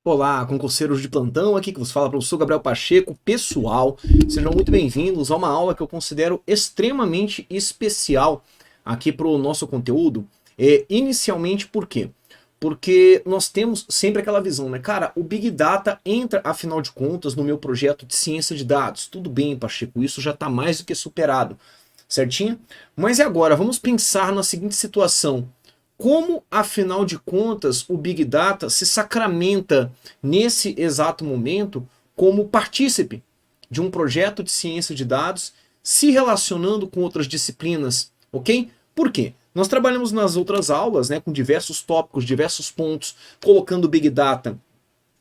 Olá, concurseiros de plantão, aqui que vos fala o professor Gabriel Pacheco. Pessoal, sejam muito bem-vindos a uma aula que eu considero extremamente especial aqui para o nosso conteúdo. Inicialmente, por quê? Porque nós temos sempre aquela visão, né? Cara, o Big Data entra, afinal de contas, no meu projeto de ciência de dados. Tudo bem, Pacheco, isso já está mais do que superado, certinho? Mas e agora? Vamos pensar na seguinte situação. Como, afinal de contas, o Big Data se sacramenta nesse exato momento como partícipe de um projeto de ciência de dados, se relacionando com outras disciplinas, ok? Por quê? Nós trabalhamos nas outras aulas, né, com diversos tópicos, diversos pontos, colocando o Big Data,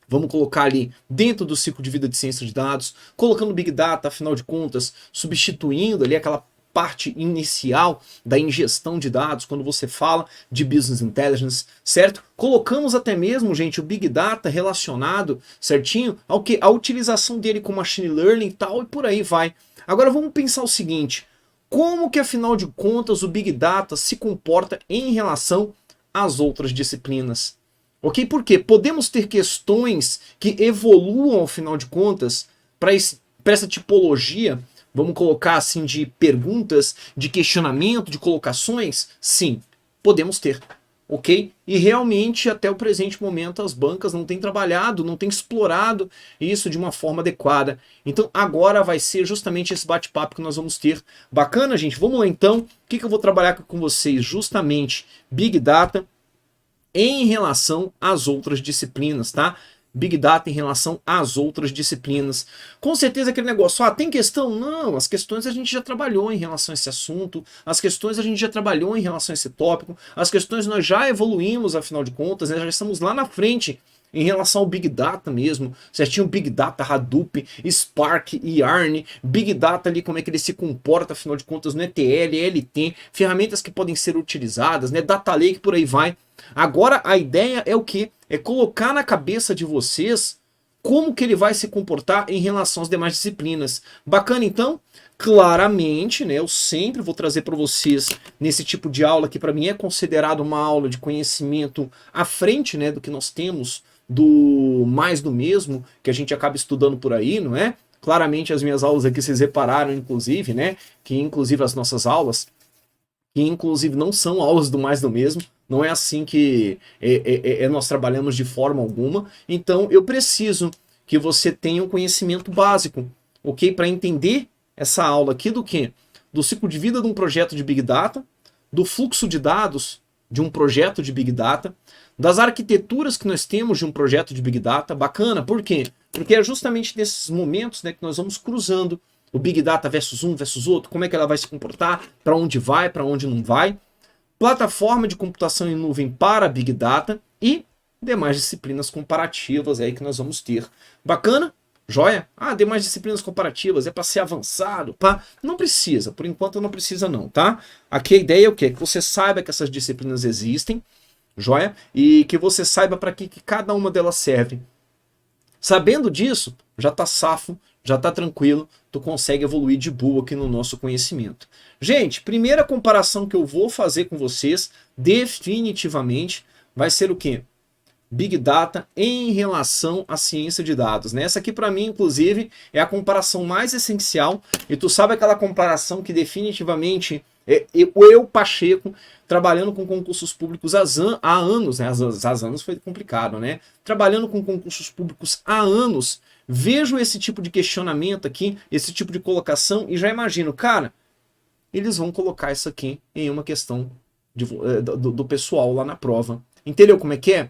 vamos colocar ali dentro do ciclo de vida de ciência de dados, colocando o Big Data, afinal de contas, substituindo ali aquela parte inicial da ingestão de dados, quando você fala de Business Intelligence, certo? Colocamos até mesmo, gente, o Big Data relacionado, certinho, ao que? A utilização dele com Machine Learning e tal, e por aí vai. Agora vamos pensar o seguinte, como que afinal de contas o Big Data se comporta em relação às outras disciplinas? Ok? Porque podemos ter questões que evoluam, afinal de contas, para essa tipologia, vamos colocar assim, de perguntas, de questionamento, de colocações? Sim, podemos ter. Ok? E realmente, até o presente momento, as bancas não têm trabalhado, não têm explorado isso de uma forma adequada. Então, agora vai ser justamente esse bate-papo que nós vamos ter. Bacana, gente? Vamos lá, então. O que eu vou trabalhar com vocês? Justamente Big Data em relação às outras disciplinas, tá? Big Data em relação às outras disciplinas. Com certeza aquele negócio, tem questão? Não, as questões a gente já trabalhou em relação a esse assunto, as questões a gente já trabalhou em relação a esse tópico, as questões nós já evoluímos, afinal de contas, né? Já estamos lá na frente em relação ao Big Data mesmo, certinho, Big Data, Hadoop, Spark, Yarn, Big Data ali, como é que ele se comporta, afinal de contas, no ETL, ELT, ferramentas que podem ser utilizadas, né, Data Lake, por aí vai. Agora a ideia é o quê? É colocar na cabeça de vocês como que ele vai se comportar em relação às demais disciplinas. Bacana então? Claramente, né, eu sempre vou trazer para vocês nesse tipo de aula que para mim é considerado uma aula de conhecimento à frente, né, do que nós temos do mais do mesmo que a gente acaba estudando por aí, não é? Claramente as minhas aulas aqui vocês repararam, inclusive, né, que inclusive as nossas aulas, que inclusive não são aulas do mais do mesmo, não é assim que nós trabalhamos de forma alguma. Então eu preciso que você tenha um conhecimento básico, ok? Para entender essa aula aqui do que? Do ciclo de vida de um projeto de Big Data, do fluxo de dados de um projeto de Big Data, das arquiteturas que nós temos de um projeto de Big Data. Bacana, por quê? Porque é justamente nesses momentos, né, que nós vamos cruzando o Big Data versus um versus outro, como é que ela vai se comportar, para onde vai, para onde não vai, plataforma de computação em nuvem para Big Data e demais disciplinas comparativas aí que nós vamos ter. Bacana? Joia? Demais disciplinas comparativas, é para ser avançado, pá. Não precisa, por enquanto não precisa não, tá? Aqui a ideia é o quê? Que você saiba que essas disciplinas existem, joia? E que você saiba para que cada uma delas serve. Sabendo disso, já tá safo, já tá tranquilo, tu consegue evoluir de boa aqui no nosso conhecimento. Gente, primeira comparação que eu vou fazer com vocês, definitivamente, vai ser o quê? Big Data em relação à ciência de dados, né? Essa aqui para mim, inclusive, é a comparação mais essencial, e tu sabe aquela comparação que definitivamente eu Pacheco, trabalhando com concursos públicos há anos, né? Há anos foi complicado, né? Trabalhando com concursos públicos há anos, vejo esse tipo de questionamento aqui, esse tipo de colocação, e já imagino, cara, eles vão colocar isso aqui em uma questão do pessoal lá na prova. Entendeu como é que é?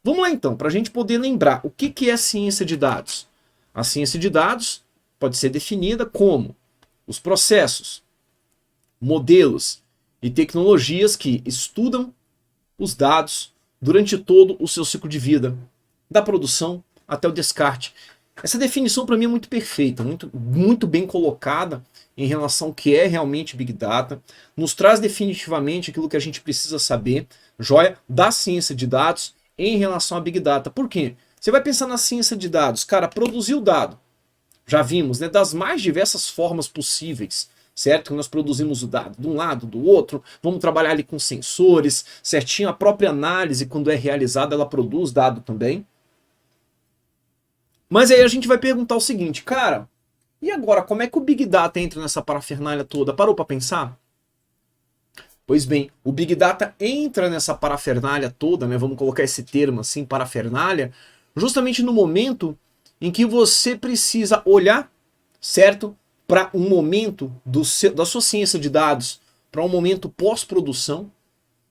Vamos lá então, para a gente poder lembrar o que é ciência de dados. A ciência de dados pode ser definida como os processos, modelos e tecnologias que estudam os dados durante todo o seu ciclo de vida, da produção até o descarte. Essa definição para mim é muito perfeita, muito bem colocada em relação ao que é realmente Big Data, nos traz definitivamente aquilo que a gente precisa saber, joia, da ciência de dados em relação a Big Data. Por quê? Você vai pensar na ciência de dados, cara, produzir o dado. Já vimos, né, das mais diversas formas possíveis, certo? Que nós produzimos o dado de um lado, do outro, vamos trabalhar ali com sensores, certinho, a própria análise, quando é realizada, ela produz dado também. Mas aí a gente vai perguntar o seguinte, cara, e agora, como é que o Big Data entra nessa parafernália toda? Parou para pensar? Pois bem, o Big Data entra nessa parafernália toda, né? Vamos colocar esse termo assim, parafernália, justamente no momento em que você precisa olhar, certo? Para um momento da sua ciência de dados, para um momento pós-produção,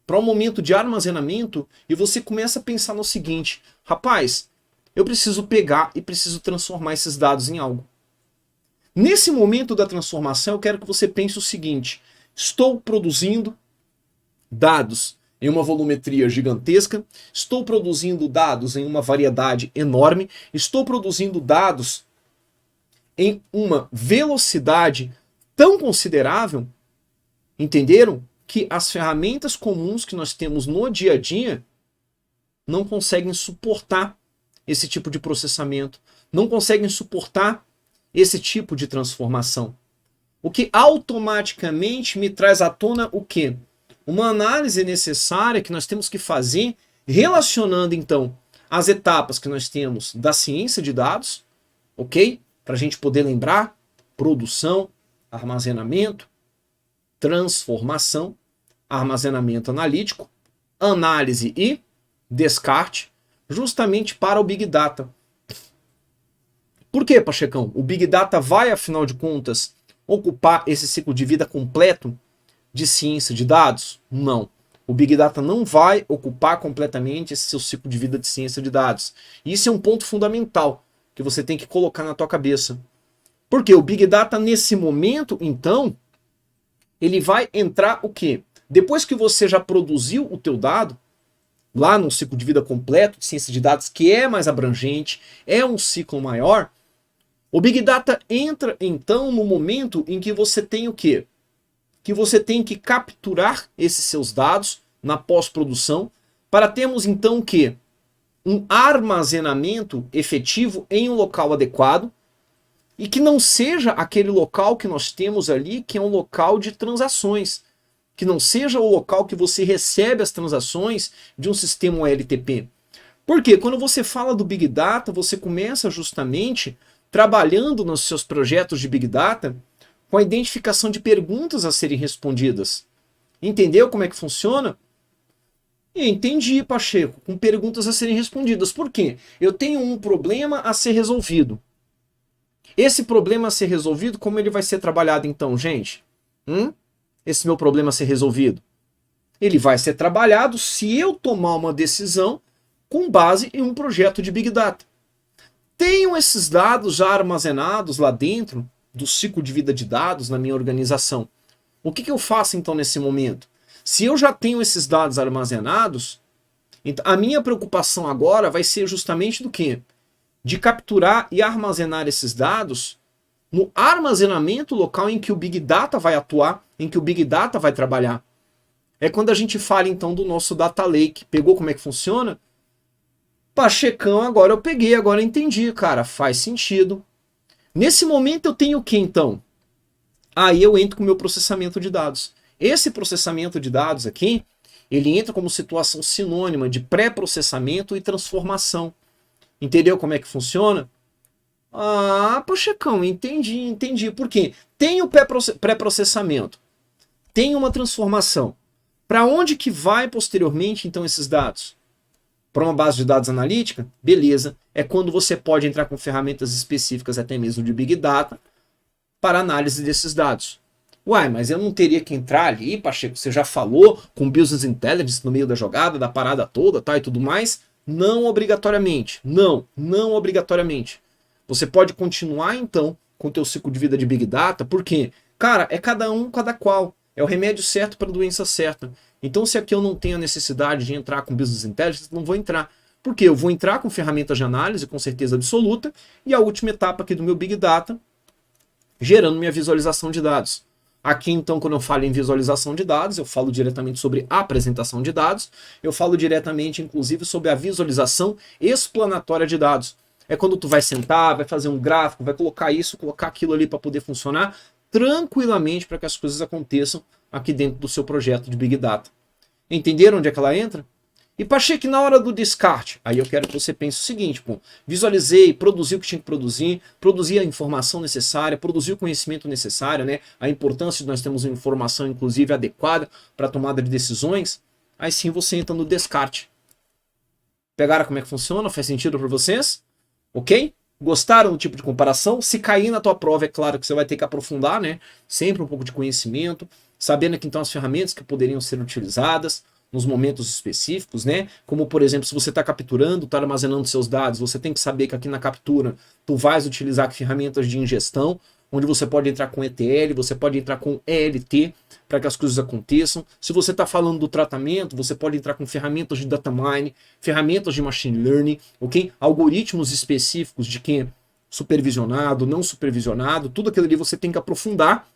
para um momento de armazenamento, e você começa a pensar no seguinte, rapaz, eu preciso pegar e preciso transformar esses dados em algo. Nesse momento da transformação, eu quero que você pense o seguinte, estou produzindo dados em uma volumetria gigantesca, estou produzindo dados em uma variedade enorme, estou produzindo dados em uma velocidade tão considerável, entenderam? Que as ferramentas comuns que nós temos no dia a dia não conseguem suportar esse tipo de processamento, não conseguem suportar esse tipo de transformação. O que automaticamente me traz à tona o quê? Uma análise necessária que nós temos que fazer relacionando então as etapas que nós temos da ciência de dados, ok? Para a gente poder lembrar, produção, armazenamento, transformação, armazenamento analítico, análise e descarte, justamente para o Big Data. Por quê, Pachecão? O Big Data vai, afinal de contas, ocupar esse ciclo de vida completo de ciência de dados? Não. O Big Data não vai ocupar completamente esse seu ciclo de vida de ciência de dados. E isso é um ponto fundamental que você tem que colocar na tua cabeça. Porque o Big Data, nesse momento, então, ele vai entrar o quê? Depois que você já produziu o teu dado, lá no ciclo de vida completo de ciência de dados, que é mais abrangente, é um ciclo maior, o Big Data entra, então, no momento em que você tem o quê? Que você tem que capturar esses seus dados na pós-produção para termos, então, o quê? Um armazenamento efetivo em um local adequado e que não seja aquele local que nós temos ali, que é um local de transações, que não seja o local que você recebe as transações de um sistema OLTP. Por quê? Quando você fala do Big Data, você começa justamente trabalhando nos seus projetos de Big Data com a identificação de perguntas a serem respondidas. Entendeu como é que funciona? Entendi, Pacheco, com perguntas a serem respondidas. Por quê? Eu tenho um problema a ser resolvido. Esse problema a ser resolvido, como ele vai ser trabalhado então, gente? Esse meu problema a ser resolvido? Ele vai ser trabalhado se eu tomar uma decisão com base em um projeto de Big Data. Tenho esses dados já armazenados lá dentro do ciclo de vida de dados na minha organização. O que eu faço então nesse momento? Se eu já tenho esses dados armazenados, então a minha preocupação agora vai ser justamente do quê? De capturar e armazenar esses dados no armazenamento local em que o Big Data vai atuar, em que o Big Data vai trabalhar. É quando a gente fala então do nosso Data Lake. Pegou como é que funciona? Pachecão, agora eu peguei, agora eu entendi, cara, faz sentido. Nesse momento eu tenho o que então? Aí eu entro com o meu processamento de dados. Esse processamento de dados aqui, ele entra como situação sinônima de pré-processamento e transformação. Entendeu como é que funciona? Ah, Pachecão, entendi. Por quê? Tem o pré-processamento, tem uma transformação. Para onde que vai posteriormente, então, esses dados? Para uma base de dados analítica? Beleza. É quando você pode entrar com ferramentas específicas, até mesmo de Big Data, para análise desses dados. Uai, mas eu não teria que entrar ali, Pacheco, você já falou com Business Intelligence no meio da jogada, da parada toda, tá, e tudo mais? Não obrigatoriamente. Não obrigatoriamente. Você pode continuar, então, com o teu ciclo de vida de Big Data, porque, cara, é cada um, cada qual. É o remédio certo para a doença certa. Então, se aqui eu não tenho a necessidade de entrar com Business Intelligence, não vou entrar. Porque eu vou entrar com ferramentas de análise, com certeza absoluta, e a última etapa aqui do meu Big Data, gerando minha visualização de dados. Aqui, então, quando eu falo em visualização de dados, eu falo diretamente sobre apresentação de dados, eu falo diretamente, inclusive, sobre a visualização explanatória de dados. É quando tu vai sentar, vai fazer um gráfico, vai colocar isso, colocar aquilo ali para poder funcionar tranquilamente para que as coisas aconteçam aqui dentro do seu projeto de Big Data. Entenderam onde é que ela entra? E Pacheco, na hora do descarte, aí eu quero que você pense o seguinte, pô, visualizei, produzi o que tinha que produzi a informação necessária, produzi o conhecimento necessário, né? A importância de nós termos uma informação, inclusive, adequada para a tomada de decisões. Aí sim você entra no descarte. Pegaram como é que funciona? Faz sentido para vocês? Ok? Gostaram do tipo de comparação? Se cair na tua prova, é claro que você vai ter que aprofundar, né? Sempre um pouco de conhecimento, sabendo que então as ferramentas que poderiam ser utilizadas nos momentos específicos, né? Como, por exemplo, se você está capturando, está armazenando seus dados, você tem que saber que aqui na captura tu vais utilizar ferramentas de ingestão, onde você pode entrar com ETL, você pode entrar com ELT para que as coisas aconteçam. Se você está falando do tratamento, você pode entrar com ferramentas de data mine, ferramentas de machine learning, ok? Algoritmos específicos de quem é supervisionado, não supervisionado, tudo aquilo ali você tem que aprofundar.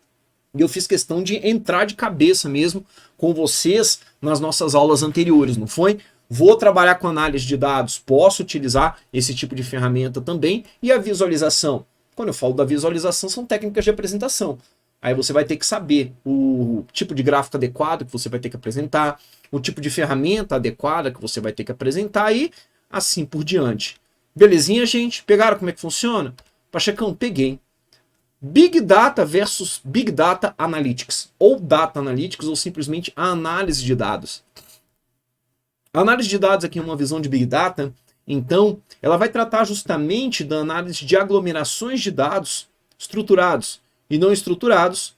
E eu fiz questão de entrar de cabeça mesmo com vocês nas nossas aulas anteriores, não foi? Vou trabalhar com análise de dados, posso utilizar esse tipo de ferramenta também. E a visualização? Quando eu falo da visualização, são técnicas de apresentação. Aí você vai ter que saber o tipo de gráfico adequado que você vai ter que apresentar, o tipo de ferramenta adequada que você vai ter que apresentar e assim por diante. Belezinha, gente? Pegaram como é que funciona? Pachecão, peguei. Big Data versus Big Data Analytics, ou Data Analytics, ou simplesmente a análise de dados. A análise de dados aqui é uma visão de Big Data, então ela vai tratar justamente da análise de aglomerações de dados estruturados e não estruturados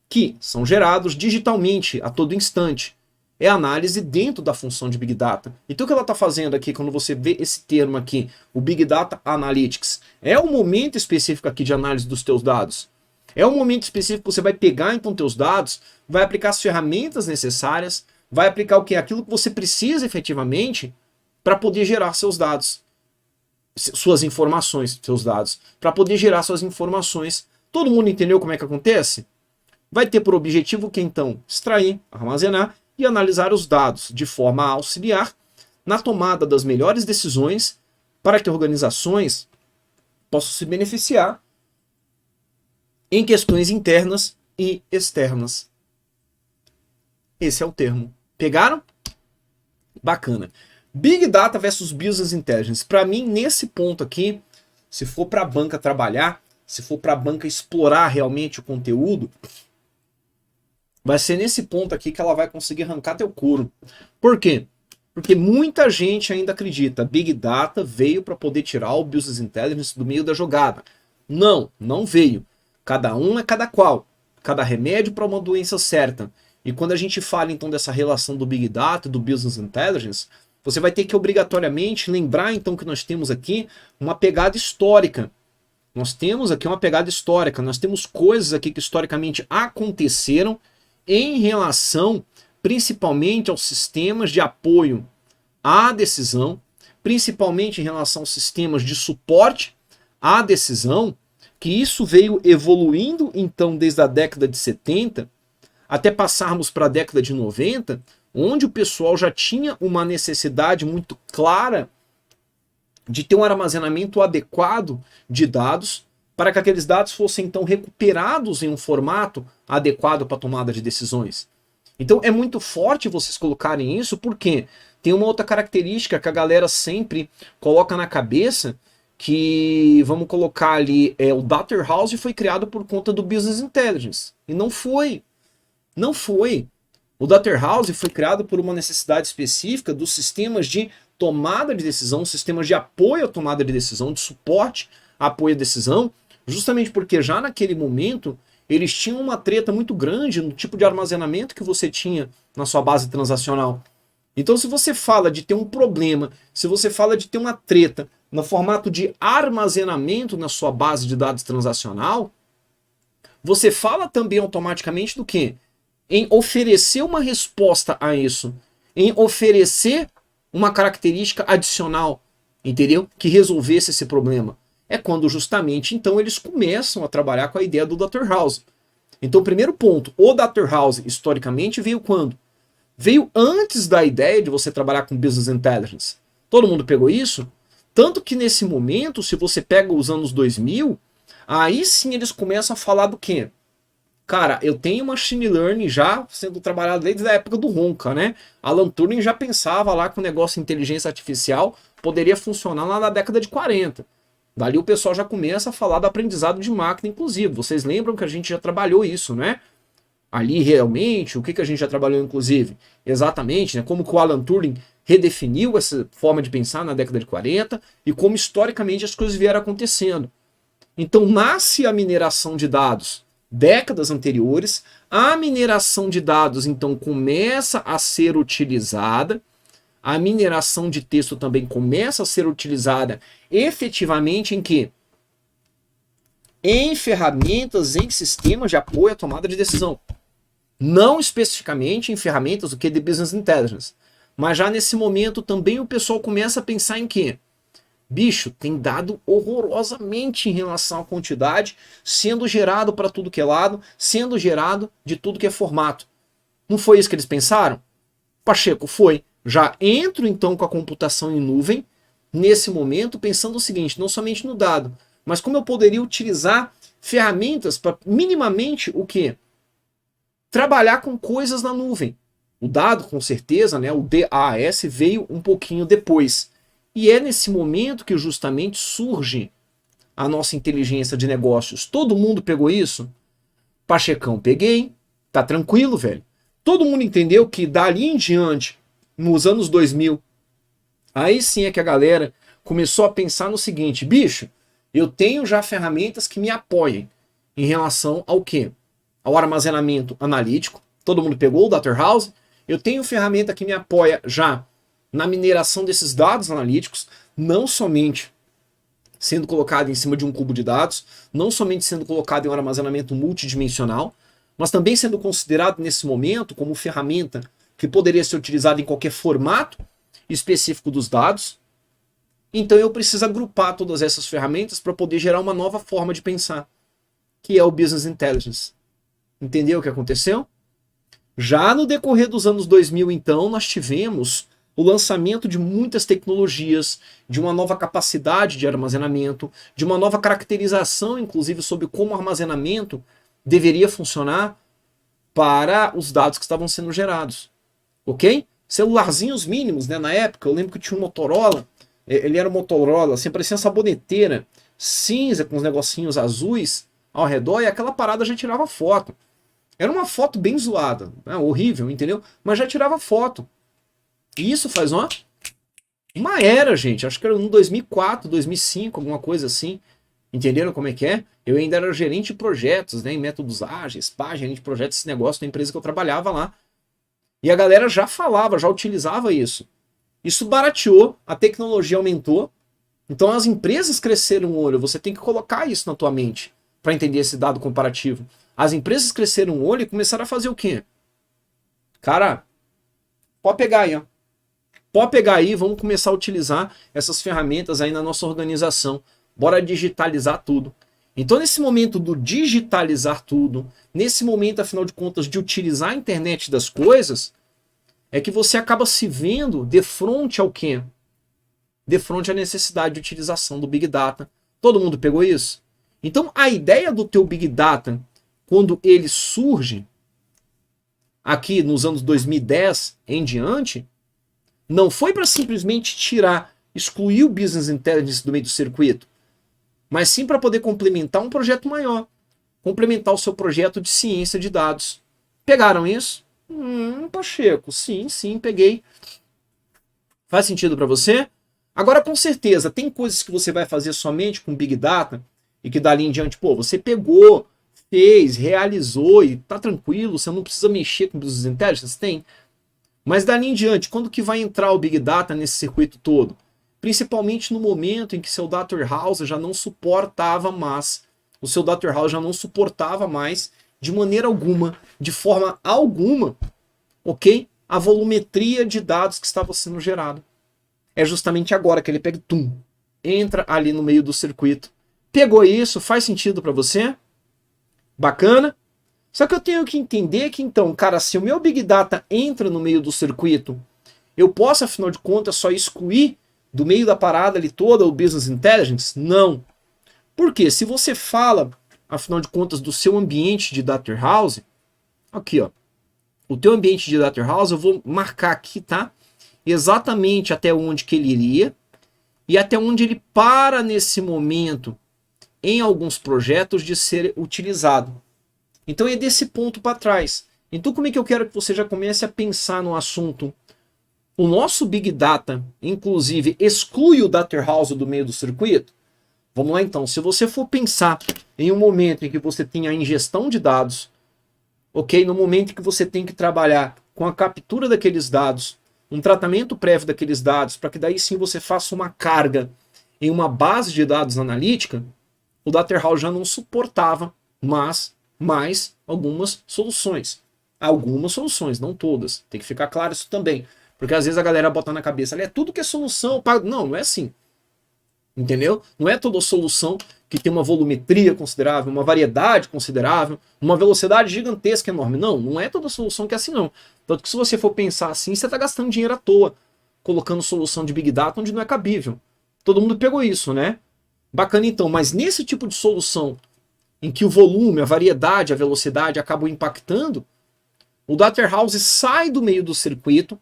que são gerados digitalmente a todo instante. É análise dentro da função de Big Data. Então o que ela está fazendo aqui, quando você vê esse termo aqui, o Big Data Analytics, é um momento específico aqui de análise dos teus dados. É um momento específico que você vai pegar então teus dados, vai aplicar as ferramentas necessárias, vai aplicar o que? Aquilo que você precisa efetivamente para poder gerar seus dados, suas informações, seus dados, para poder gerar suas informações. Todo mundo entendeu como é que acontece? Vai ter por objetivo que então extrair, armazenar e analisar os dados de forma a auxiliar na tomada das melhores decisões para que organizações possam se beneficiar em questões internas e externas. Esse é o termo. Pegaram? Bacana. Big Data versus Business Intelligence. Para mim, nesse ponto aqui, se for para a banca trabalhar, se for para a banca explorar realmente o conteúdo, vai ser nesse ponto aqui que ela vai conseguir arrancar teu couro. Por quê? Porque muita gente ainda acredita Big Data veio para poder tirar o Business Intelligence do meio da jogada. Não, não veio. Cada um é cada qual. Cada remédio para uma doença certa. E quando a gente fala então dessa relação do Big Data e do Business Intelligence, você vai ter que obrigatoriamente lembrar então que nós temos aqui uma pegada histórica. Nós temos aqui uma pegada histórica. Nós temos coisas aqui que historicamente aconteceram em relação principalmente aos sistemas de apoio à decisão, principalmente em relação aos sistemas de suporte à decisão, que isso veio evoluindo então desde a década de 70 até passarmos para a década de 90, onde o pessoal já tinha uma necessidade muito clara de ter um armazenamento adequado de dados para que aqueles dados fossem então recuperados em um formato adequado para a tomada de decisões. Então é muito forte vocês colocarem isso, porque tem uma outra característica que a galera sempre coloca na cabeça, que vamos colocar ali, o Data Warehouse foi criado por conta do Business Intelligence. E não foi. Não foi. O Data Warehouse foi criado por uma necessidade específica dos sistemas de tomada de decisão, sistemas de apoio à tomada de decisão, de suporte a apoio à decisão, justamente porque já naquele momento eles tinham uma treta muito grande no tipo de armazenamento que você tinha na sua base transacional. Então se você fala de ter um problema, se você fala de ter uma treta no formato de armazenamento na sua base de dados transacional, você fala também automaticamente do quê? Em oferecer uma resposta a isso, em oferecer uma característica adicional, entendeu? Que resolvesse esse problema. É quando justamente então eles começam a trabalhar com a ideia do Data Warehouse. Então, primeiro ponto, o Data Warehouse historicamente veio quando? Veio antes da ideia de você trabalhar com Business Intelligence. Todo mundo pegou isso? Tanto que nesse momento, se você pega os anos 2000, aí sim eles começam a falar do quê? Cara, eu tenho machine learning já sendo trabalhado desde a época do Ronca, né? Alan Turing já pensava lá que o negócio de inteligência artificial poderia funcionar lá na década de 40. Dali o pessoal já começa a falar do aprendizado de máquina, inclusive. Vocês lembram que a gente já trabalhou isso, né? Ali realmente, o que a gente já trabalhou, inclusive? Exatamente, né? Como que o Alan Turing redefiniu essa forma de pensar na década de 40 e como historicamente as coisas vieram acontecendo. Então nasce a mineração de dados décadas anteriores, a mineração de dados então começa a ser utilizada, a mineração de texto também começa a ser utilizada efetivamente em quê? Em ferramentas, em sistemas de apoio à tomada de decisão. Não especificamente em ferramentas do que de Business Intelligence. Mas já nesse momento também o pessoal começa a pensar em quê? Bicho, tem dado horrorosamente em relação à quantidade, sendo gerado para tudo que é lado, sendo gerado de tudo que é formato. Não foi isso que eles pensaram? Pacheco, foi. Já entro então com a computação em nuvem, nesse momento, pensando o seguinte, não somente no dado, mas como eu poderia utilizar ferramentas para minimamente o quê? Trabalhar com coisas na nuvem. O dado, com certeza, né, o DAS veio um pouquinho depois. E é nesse momento que justamente surge a nossa inteligência de negócios. Todo mundo pegou isso? Pachecão, peguei. Tá tranquilo, velho. Todo mundo entendeu que dali em diante, nos anos 2000, aí sim é que a galera começou a pensar no seguinte, bicho, eu tenho já ferramentas que me apoiem em relação ao quê? Ao armazenamento analítico. Todo mundo pegou o Data House. Eu tenho ferramenta que me apoia já na mineração desses dados analíticos, não somente sendo colocado em cima de um cubo de dados, não somente sendo colocado em um armazenamento multidimensional, mas também sendo considerado nesse momento como ferramenta que poderia ser utilizada em qualquer formato específico dos dados. Então eu preciso agrupar todas essas ferramentas para poder gerar uma nova forma de pensar, que é o Business Intelligence. Entendeu o que aconteceu? Já no decorrer dos anos 2000, então, nós tivemos o lançamento de muitas tecnologias, de uma nova capacidade de armazenamento, de uma nova caracterização, inclusive, sobre como o armazenamento deveria funcionar para os dados que estavam sendo gerados. Ok? Celularzinhos mínimos, né? Na época, eu lembro que tinha um Motorola, ele era um Motorola, assim, parecia uma saboneteira cinza com os negocinhos azuis ao redor, e aquela parada já tirava foto. Era uma foto bem zoada, né? Horrível, entendeu? Mas já tirava foto. E isso faz uma era, gente. Acho que era no 2004, 2005, alguma coisa assim. Entenderam como é que é? Eu ainda era gerente de projetos, né? Em métodos ágeis, gerente de projetos, esse negócio da empresa que eu trabalhava lá. E a galera já falava, já utilizava isso. Isso barateou, a tecnologia aumentou. Então as empresas cresceram o olho. Você tem que colocar isso na tua mente para entender esse dado comparativo. As empresas cresceram o olho e começaram a fazer o quê? Cara, pode pegar aí, ó. Pode pegar aí, vamos começar a utilizar essas ferramentas aí na nossa organização. Bora digitalizar tudo. Então, nesse momento do digitalizar tudo, nesse momento, afinal de contas, de utilizar a internet das coisas, é que você acaba se vendo de frente ao quê? De frente à necessidade de utilização do Big Data. Todo mundo pegou isso? Então, a ideia do teu Big Data, quando ele surge aqui nos anos 2010 em diante, não foi para simplesmente excluir o Business Intelligence do meio do circuito, mas sim para poder complementar um projeto maior, complementar o seu projeto de ciência de dados. Pegaram isso? Pacheco, sim, peguei. Faz sentido para você? Agora, com certeza, tem coisas que você vai fazer somente com Big Data e que dali em diante, pô, você pegou, fez, realizou e tá tranquilo, você não precisa mexer com Business Intelligence? Tem. Mas dali em diante, quando que vai entrar o Big Data nesse circuito todo? Principalmente no momento em que seu Data Warehouse já não suportava mais, o seu Data Warehouse já não suportava mais, de maneira alguma, de forma alguma, ok? A volumetria de dados que estava sendo gerado. É justamente agora que ele pega e entra ali no meio do circuito. Pegou isso? Faz sentido para você? Bacana? Só que eu tenho que entender que, então, cara, se o meu Big Data entra no meio do circuito, eu posso, afinal de contas, só excluir do meio da parada ali toda o Business Intelligence? Não. Por quê? Se você fala afinal de contas, do seu ambiente de Data Warehouse, aqui, ó, o teu ambiente de Data Warehouse, eu vou marcar aqui, tá? Exatamente até onde que ele iria e até onde ele para nesse momento em alguns projetos de ser utilizado. Então é desse ponto para trás. Então como é que eu quero que você já comece a pensar no assunto? O nosso Big Data, inclusive, exclui o Data Warehouse do meio do circuito? Vamos lá então, se você for pensar em um momento em que você tem a ingestão de dados, ok? No momento em que você tem que trabalhar com a captura daqueles dados, um tratamento prévio daqueles dados, para que daí sim você faça uma carga em uma base de dados analítica, o Data Warehouse já não suportava mais algumas soluções. Algumas soluções, não todas. Tem que ficar claro isso também. Porque às vezes a galera bota na cabeça, é tudo que é solução. Não, não é assim. Entendeu? Não é toda solução que tem uma volumetria considerável, uma variedade considerável, uma velocidade gigantesca, enorme. Não, não é toda solução que é assim, não. Tanto que se você for pensar assim, você está gastando dinheiro à toa, colocando solução de Big Data onde não é cabível. Todo mundo pegou isso, né? Bacana então, mas nesse tipo de solução, em que o volume, a variedade, a velocidade acabam impactando, o Data Warehouse sai do meio do circuito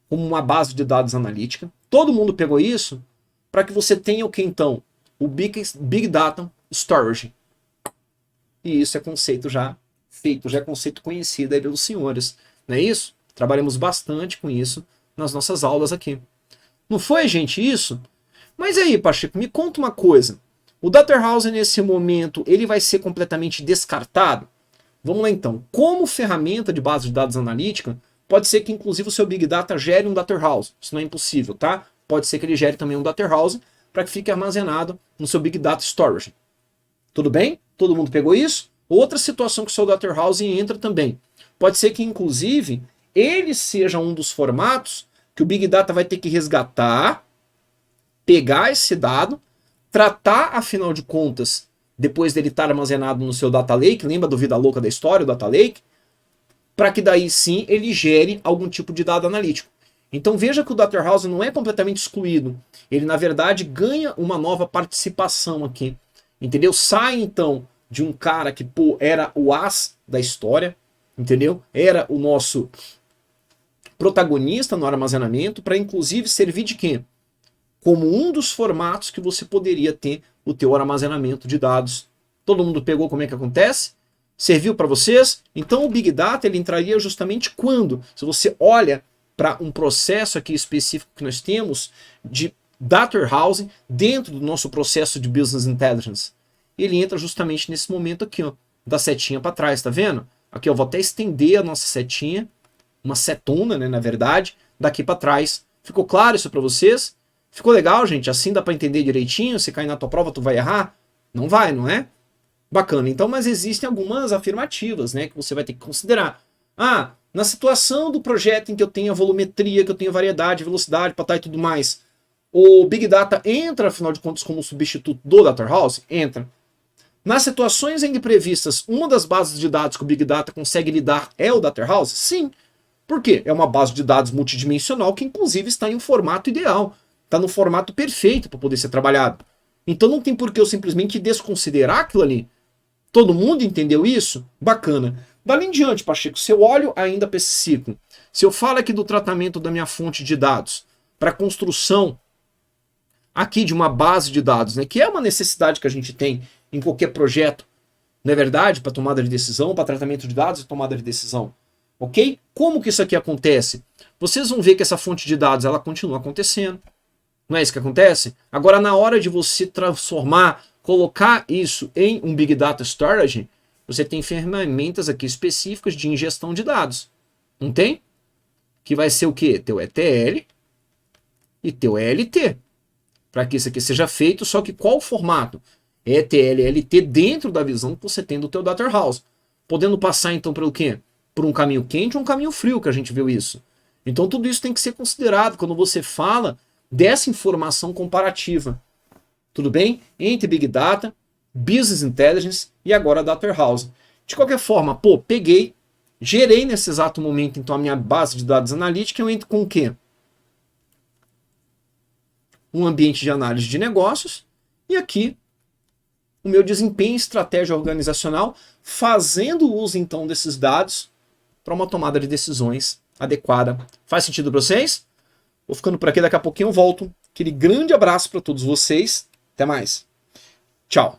como uma base de dados analítica. Todo mundo pegou isso para que você tenha o que então? O Big Data Storage. E isso é conceito já feito, já é conceito conhecido aí pelos senhores. Não é isso? Trabalhamos bastante com isso nas nossas aulas aqui. Não foi, gente, isso? Mas aí, Pacheco, me conta uma coisa. O Data Warehouse, nesse momento, ele vai ser completamente descartado? Vamos lá, então. Como ferramenta de base de dados analítica, pode ser que, inclusive, o seu Big Data gere um Data Warehouse. Isso não é impossível, tá? Pode ser que ele gere também um Data Warehouse para que fique armazenado no seu Big Data Storage. Tudo bem? Todo mundo pegou isso? Outra situação que o seu Data Warehouse entra também. Pode ser que, inclusive, ele seja um dos formatos que o Big Data vai ter que resgatar, pegar esse dado, tratar, afinal de contas, depois dele estar armazenado no seu Data Lake, lembra do vida louca da história, o Data Lake? Para que daí sim ele gere algum tipo de dado analítico. Então veja que o Data Warehouse não é completamente excluído. Ele, na verdade, ganha uma nova participação aqui. Entendeu? Sai, então, de um cara que era o as da história, entendeu? Era o nosso protagonista no armazenamento, para inclusive servir de quê? Como um dos formatos que você poderia ter o teu armazenamento de dados. Todo mundo pegou como é que acontece? Serviu para vocês? Então o Big Data ele entraria justamente quando? Se você olha para um processo aqui específico que nós temos de Data Warehouse dentro do nosso processo de Business Intelligence. Ele entra justamente nesse momento aqui, ó, da setinha para trás, tá vendo? Aqui eu vou até estender a nossa setinha, uma setona, né, na verdade, daqui para trás. Ficou claro isso para vocês? Ficou legal, gente? Assim dá para entender direitinho? Se cair na tua prova, tu vai errar? Não vai, não é? Bacana. Então, mas existem algumas afirmativas, né, que você vai ter que considerar. Ah, na situação do projeto em que eu tenho a volumetria, que eu tenho variedade, velocidade, patá e tudo mais, o Big Data entra, afinal de contas, como substituto do Data Warehouse? Entra. Nas situações em que previstas, uma das bases de dados que o Big Data consegue lidar é o Data Warehouse? Sim. Por quê? É uma base de dados multidimensional que, inclusive, está em um formato ideal. Está no formato perfeito para poder ser trabalhado. Então não tem por que eu simplesmente desconsiderar aquilo ali. Todo mundo entendeu isso? Bacana. Dali em diante, Pacheco, se eu olho ainda para esse ciclo, se eu falo aqui do tratamento da minha fonte de dados para construção aqui de uma base de dados, né, que é uma necessidade que a gente tem em qualquer projeto, não é verdade? Para tomada de decisão, para tratamento de dados e tomada de decisão. Ok? Como que isso aqui acontece? Vocês vão ver que essa fonte de dados ela continua acontecendo. Não é isso que acontece? Agora, na hora de você transformar, colocar isso em um Big Data Storage, você tem ferramentas aqui específicas de ingestão de dados. Não tem? Que vai ser o quê? Teu ETL e teu ELT. Para que isso aqui seja feito, só que qual o formato? ETL e ELT dentro da visão que você tem do teu Data Warehouse. Podendo passar então pelo quê? Por um caminho quente ou um caminho frio, que a gente viu isso. Então tudo isso tem que ser considerado quando você fala dessa informação comparativa. Tudo bem? Entre Big Data, Business Intelligence e agora Data Warehouse. De qualquer forma, peguei, gerei nesse exato momento então a minha base de dados analítica, eu entro com o quê? Um ambiente de análise de negócios e aqui o meu desempenho e estratégia organizacional, fazendo uso então desses dados para uma tomada de decisões adequada. Faz sentido para vocês? Vou ficando por aqui, daqui a pouquinho eu volto. Aquele grande abraço para todos vocês. Até mais. Tchau.